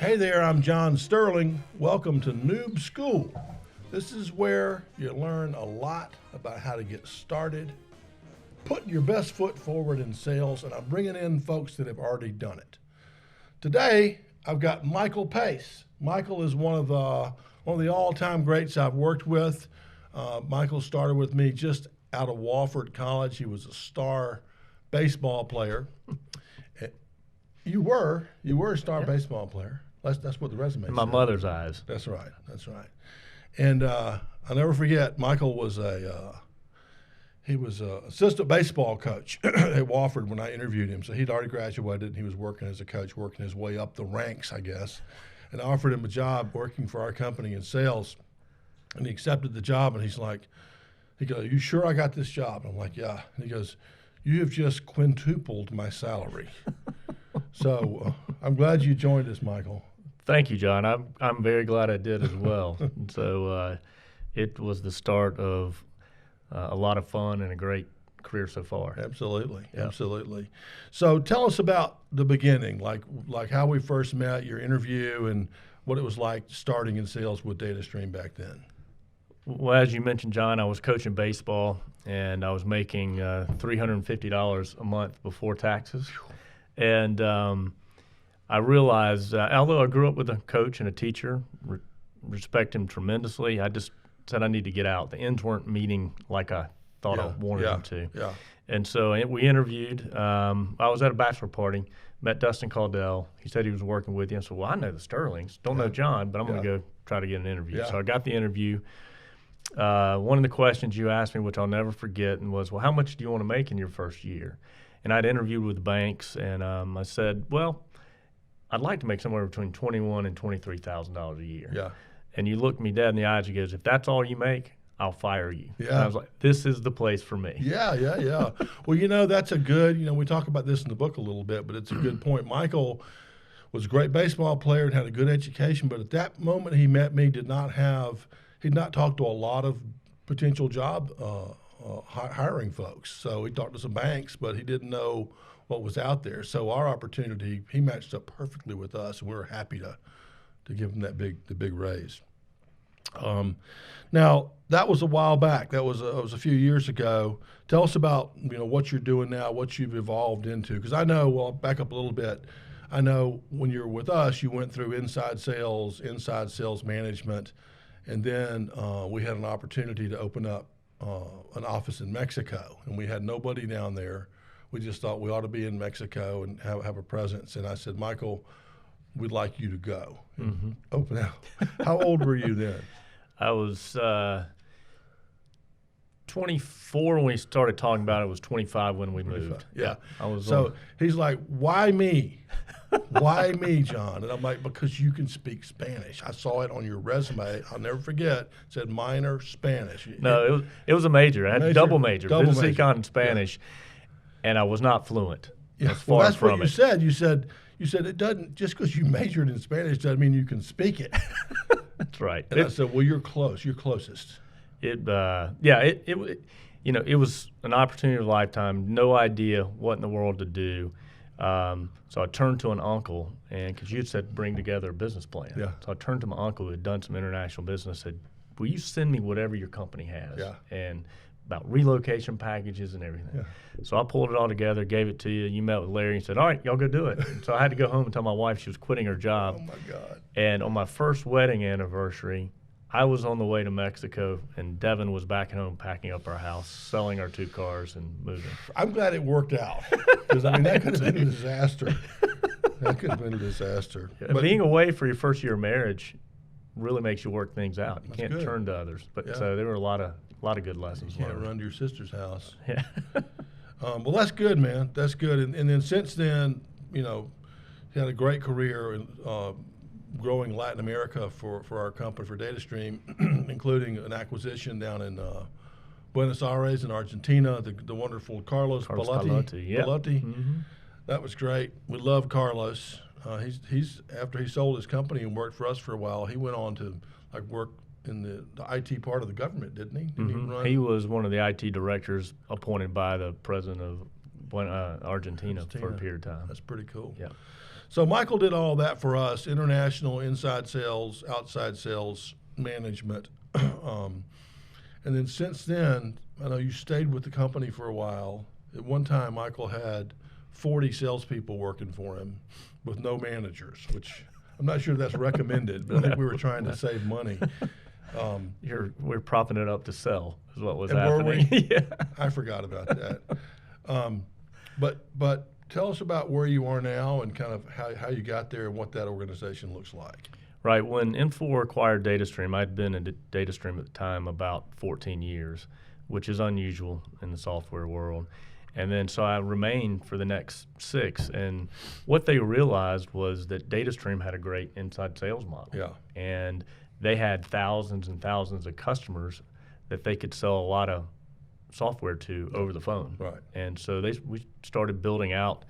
Hey there, I'm John Sterling. Welcome to Noob School. This is where you learn a lot about how to get started, putting your best foot forward in sales, and I'm bringing in folks that have already done it. Today, I've got Michael Pace. Michael is one of the all-time greats I've worked with. Michael started with me just out of Wofford College. He was a star baseball player. You were a star baseball player. That's what the resume in my said. mother's eyes. That's right. And I'll never forget, Michael was he was a assistant baseball coach at Wofford when I interviewed him. So he'd already graduated, and he was working as a coach, working his way up the ranks, I guess. And I offered him a job working for our company in sales, and he accepted the job. And he goes, "You sure I got this job?" And I'm like, "Yeah." And he goes, "You have just quintupled my salary." So I'm glad you joined us, Michael. Thank you, John. I'm very glad I did as well. So it was the start of a lot of fun and a great career so far. Absolutely, Yeah. absolutely. So tell us about the beginning, like how we first met, your interview, and what it was like starting in sales with DataStream back then. Well, as you mentioned, John, I was coaching baseball, and I was making $350 a month before taxes. And I realized, although I grew up with a coach and a teacher, respect him tremendously, I just said I need to get out. The ends weren't meeting like I thought I wanted them to. Yeah. And so we interviewed. I was at a bachelor party, met Dustin Caudill. He said he was working with you. I said, well, I know the Sterlings. Don't know John, but I'm going to go try to get an interview. Yeah. So I got the interview. One of the questions you asked me, which I'll never forget, and was, well, how much do you want to make in your first year? And I'd interviewed with banks, and I said, well, I'd like to make somewhere between $21,000 and $23,000 a year. Yeah. And you looked me dead in the eyes. He goes, if that's all you make, I'll fire you. Yeah. And I was like, this is the place for me. Yeah. Well, that's a good, we talk about this in the book a little bit, but it's a good point. Michael was a great baseball player and had a good education, but at that moment he met me, he'd not talked to a lot of potential job hiring folks. So he talked to some banks, but he didn't know what was out there. So our opportunity, he matched up perfectly with us, and we were happy to give him the big raise. Now that was a while back. That was a few years ago. Tell us about what you're doing now, what you've evolved into. Because I know, well, back up a little bit. I know when you were with us, you went through inside sales management, and then we had an opportunity to open up an office in Mexico, and we had nobody down there. We just thought we ought to be in Mexico and have a presence. And I said, Michael, we'd like you to go. Mm-hmm. Open out. How old were you then? I was 24 when we started talking about it. I was 25 when we moved. Yeah. I was. So he's like, why me? Why me, John? And I'm like, because you can speak Spanish. I saw it on your resume. I'll never forget. It said minor Spanish. No, it was a major. I had double major. Business econ and Spanish, and I was not fluent. Yeah, well, that's what you said. You said it doesn't, just because you majored in Spanish doesn't mean you can speak it. That's right. And I said, well, you're close. You're closest. It was an opportunity of a lifetime. No idea what in the world to do. So I turned to an uncle, and because you had said bring together a business plan. Yeah. So I turned to my uncle who had done some international business. Said, will you send me whatever your company has? Yeah. And about relocation packages and everything. Yeah. So I pulled it all together, gave it to you. You met with Larry and said, all right, y'all go do it. And so I had to go home and tell my wife she was quitting her job. Oh, my God. And on my first wedding anniversary, I was on the way to Mexico, and Devin was back at home packing up our house, selling our 2 cars, and moving. I'm glad it worked out, because, that could have been a disaster. That could have been a disaster. But being away for your first year of marriage really makes you work things out. You can't turn to others. But so there were a lot of good lessons learned. learned. Run to your sister's house. Yeah. Well, that's good, man. That's good. And then since then, you had a great career in growing Latin America for our company, for DataStream, including an acquisition down in Buenos Aires in Argentina, the wonderful Carlos Bellotti. Yeah. Bellotti. Mm-hmm. That was great. We love Carlos. He's after he sold his company and worked for us for a while, he went on to work in the IT part of the government, didn't he? Mm-hmm. He was one of the IT directors appointed by the president of Argentina for a period of time. That's pretty cool. Yeah. So Michael did all that for us: international, inside sales, outside sales, management. And then since then, I know you stayed with the company for a while. At one time, Michael had 40 salespeople working for him with no managers, which I'm not sure that's recommended, but I think we were trying to save money. We're propping it up to sell is what was And happening. were we? Yeah. I forgot about that. But tell us about where you are now and kind of how you got there and what that organization looks like. Right. When Infor acquired DataStream, I'd been at DataStream at the time about 14 years, which is unusual in the software world. And then so I remained for the next 6. And what they realized was that DataStream had a great inside sales model. Yeah. And they had thousands and thousands of customers that they could sell a lot of software to over the phone. Right. And so we started building out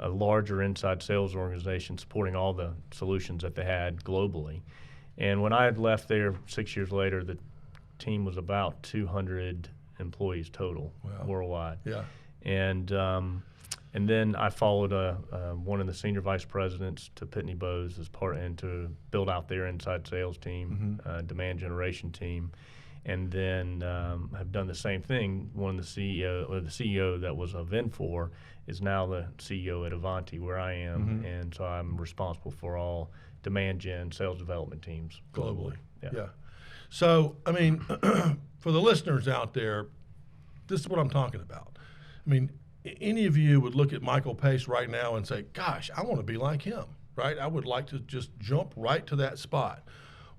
a larger inside sales organization supporting all the solutions that they had globally. And when I had left there 6 years later, the team was about 200 employees total. Wow. Worldwide. Yeah. And then I followed one of the senior vice presidents to Pitney Bowes and to build out their inside sales team, demand generation team. And then have done the same thing. The CEO that was of Infor is now the CEO at Avanti, where I am, and so I'm responsible for all demand gen sales development teams globally. Yeah. So, I mean, for the listeners out there, this is what I'm talking about. I mean, any of you would look at Michael Pace right now and say, gosh, I want to be like him, right? I would like to just jump right to that spot.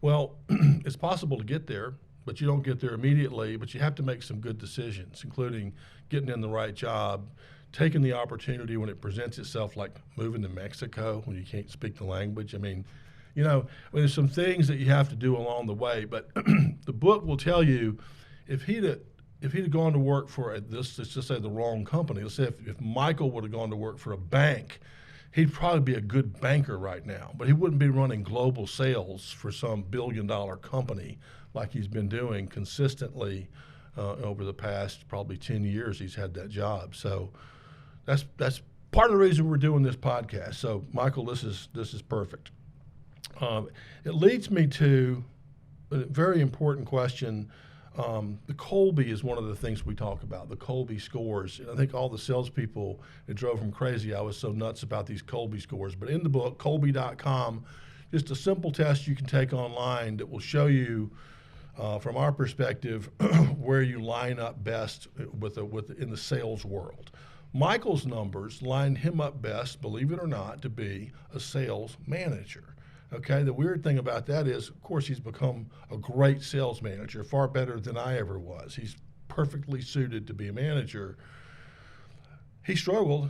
Well, it's possible to get there, but you don't get there immediately, but you have to make some good decisions, including getting in the right job, taking the opportunity when it presents itself, like moving to Mexico when you can't speak the language. I mean, there's some things that you have to do along the way, but the book will tell you if he'd have gone to work for let's just say the wrong company. Let's say if Michael would have gone to work for a bank, he'd probably be a good banker right now, but he wouldn't be running global sales for some billion-dollar company like he's been doing consistently over the past probably 10 years. He's had that job. So that's part of the reason we're doing this podcast. So Michael, this is perfect. It leads me to a very important question. The Colby is one of the things we talk about, the Colby scores. I think all the salespeople, it drove them crazy. I was so nuts about these Colby scores. But in the book, Colby.com, just a simple test you can take online that will show you, from our perspective, where you line up best in the sales world. Michael's numbers lined him up best, believe it or not, to be a sales manager. Okay, the weird thing about that is, of course, he's become a great sales manager, far better than I ever was. He's perfectly suited to be a manager. He struggled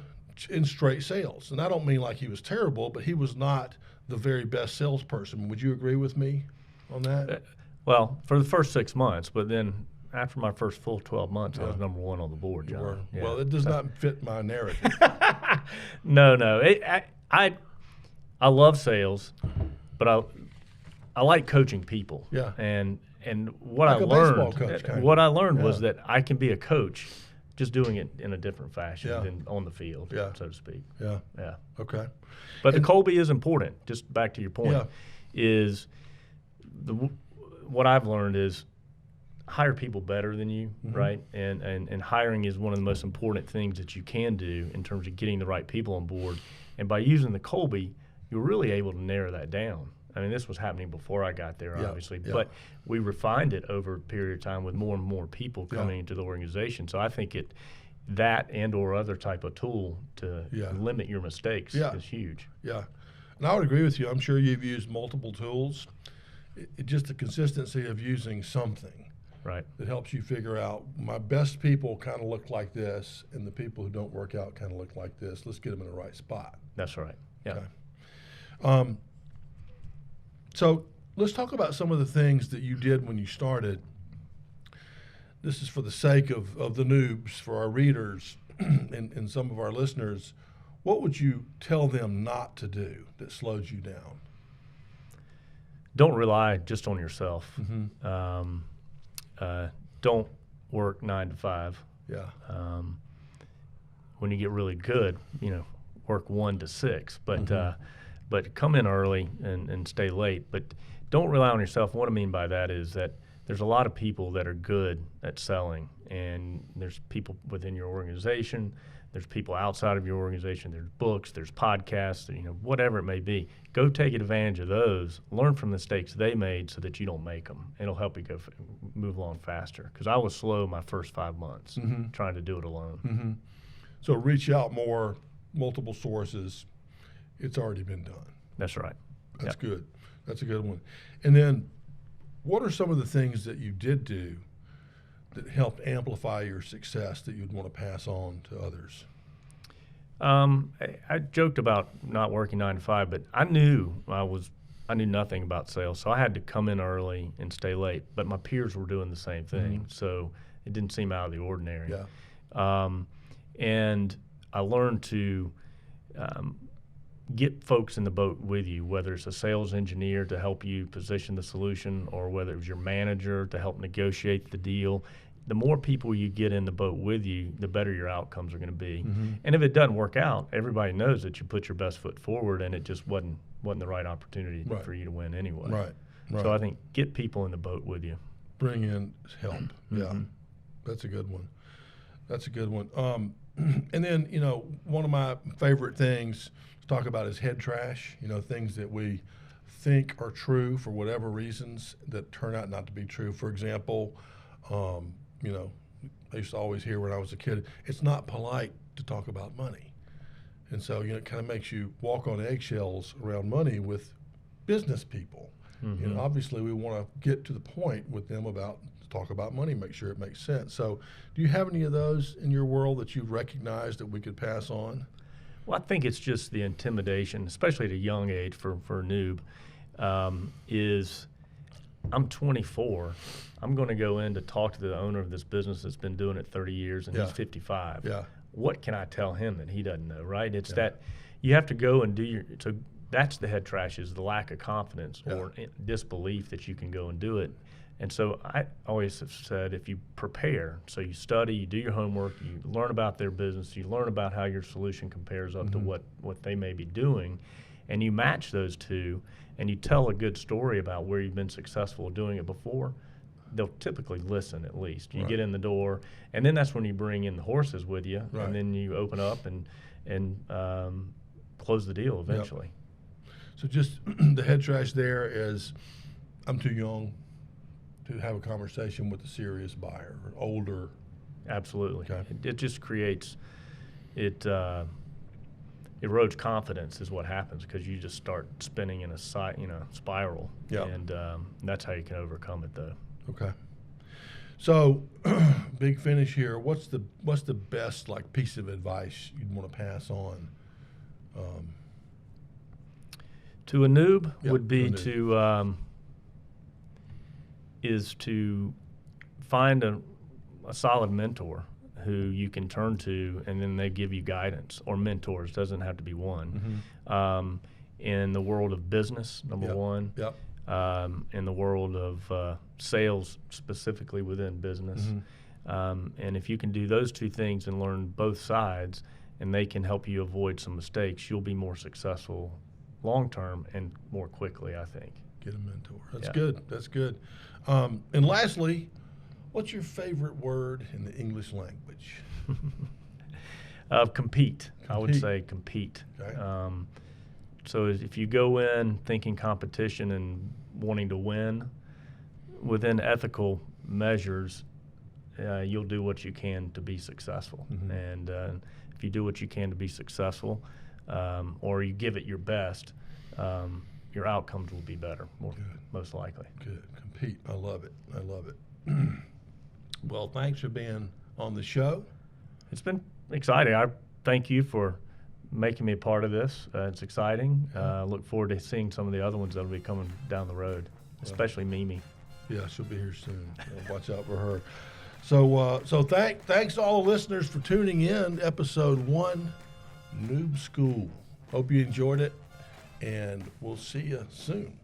in straight sales, and I don't mean like he was terrible, but he was not the very best salesperson. Would you agree with me on that? Well, for the first 6 months, but then after my first full 12 months, I was number one on the board, John. You were. Yeah. Well, it does not fit my narrative. No. I love sales, but I like coaching people. Yeah. And what Like I a learned, baseball coach, kind of. what I learned was that I can be a coach, just doing it in a different fashion Yeah. than on the field, Yeah. so to speak. Yeah. Yeah. Okay. But the Colby is important. Just back to your point, Yeah. is what I've learned is hire people better than you, right? And hiring is one of the most important things that you can do in terms of getting the right people on board. And by using the Colby, you're really able to narrow that down. I mean, this was happening before I got there, obviously, but we refined it over a period of time with more and more people coming into the organization. So I think that and or other type of tool to limit your mistakes is huge. Yeah, and I would agree with you. I'm sure you've used multiple tools. It just the consistency of using something that helps you figure out my best people kind of look like this, and the people who don't work out kind of look like this. Let's get them in the right spot. That's right. Yeah. Okay. So let's talk about some of the things that you did when you started. This is for the sake of the noobs, for our readers and some of our listeners. What would you tell them not to do that slows you down? Don't rely just on yourself. Don't work 9 to 5. Yeah. When you get really good, work 1 to 6, but come in early and stay late. But don't rely on yourself. What I mean by that is that there's a lot of people that are good at selling, and there's people within your organization, there's people outside of your organization, there's books, there's podcasts, whatever it may be. Go take advantage of those, learn from the mistakes they made so that you don't make them. It'll help you move along faster, because I was slow my first 5 months trying to do it alone. So reach out more, multiple sources. It's already been done. That's right. That's good. That's a good one. And then what are some of the things that you did do that helped amplify your success that you'd want to pass on to others? I joked about not working 9 to 5, but I knew nothing about sales, so I had to come in early and stay late. But my peers were doing the same thing, so it didn't seem out of the ordinary. Yeah. And I learned to get folks in the boat with you, whether it's a sales engineer to help you position the solution, or whether it was your manager to help negotiate the deal. The more people you get in the boat with you, the better your outcomes are going to be. And if it doesn't work out, everybody knows that you put your best foot forward, and it just wasn't the right opportunity for you to win anyway. Right. So I think get people in the boat with you. Bring in help. Yeah, that's a good one. That's a good one. And then, one of my favorite things to talk about is head trash, things that we think are true for whatever reasons that turn out not to be true. For example, I used to always hear when I was a kid, it's not polite to talk about money. And so, it kind of makes you walk on eggshells around money with business people. Obviously, we want to get to the point with them talk about money, make sure it makes sense. So do you have any of those in your world that you've recognized that we could pass on? Well, I think it's just the intimidation, especially at a young age for a noob, is I'm 24. I'm going to go in to talk to the owner of this business that's been doing it 30 years, and he's 55. Yeah. What can I tell him that he doesn't know, right? It's that you have to go and do so that's the head trash, is the lack of confidence or disbelief that you can go and do it. And so I always have said, if you prepare, so you study, you do your homework, you learn about their business, you learn about how your solution compares up to what they may be doing, and you match those two, and you tell a good story about where you've been successful doing it before, they'll typically listen at least. You get in the door, and then that's when you bring in the horses with you, and then you open up and close the deal eventually. So just the head trash there is, I'm too young to have a conversation with a serious buyer, or older. Absolutely. Okay. It just creates, it erodes confidence is what happens, because you just start spinning in a spiral. Yeah. And that's how you can overcome it, though. Okay. So big finish here. What's the best piece of advice you'd want to pass on? To a noob would to be a to find a solid mentor who you can turn to, and then they give you guidance, or mentors, doesn't have to be one. In the world of business, number one. In the world of sales, specifically within business. And if you can do those two things and learn both sides, and they can help you avoid some mistakes, you'll be more successful long term and more quickly, I think. Get a mentor. That's good. That's good. And lastly, what's your favorite word in the English language? Compete. I would say compete. Okay. So if you go in thinking competition and wanting to win, within ethical measures, you'll do what you can to be successful. And if you do what you can to be successful, or you give it your best, your outcomes will be better, most likely. Good. Compete. I love it. I love it. Well, thanks for being on the show. It's been exciting. I thank you for making me a part of this. It's exciting. Look forward to seeing some of the other ones that will be coming down the road, especially Mimi. Yeah, she'll be here soon. Watch out for her. So thanks to all the listeners for tuning in. Episode 1, Noob School. Hope you enjoyed it, and we'll see you soon.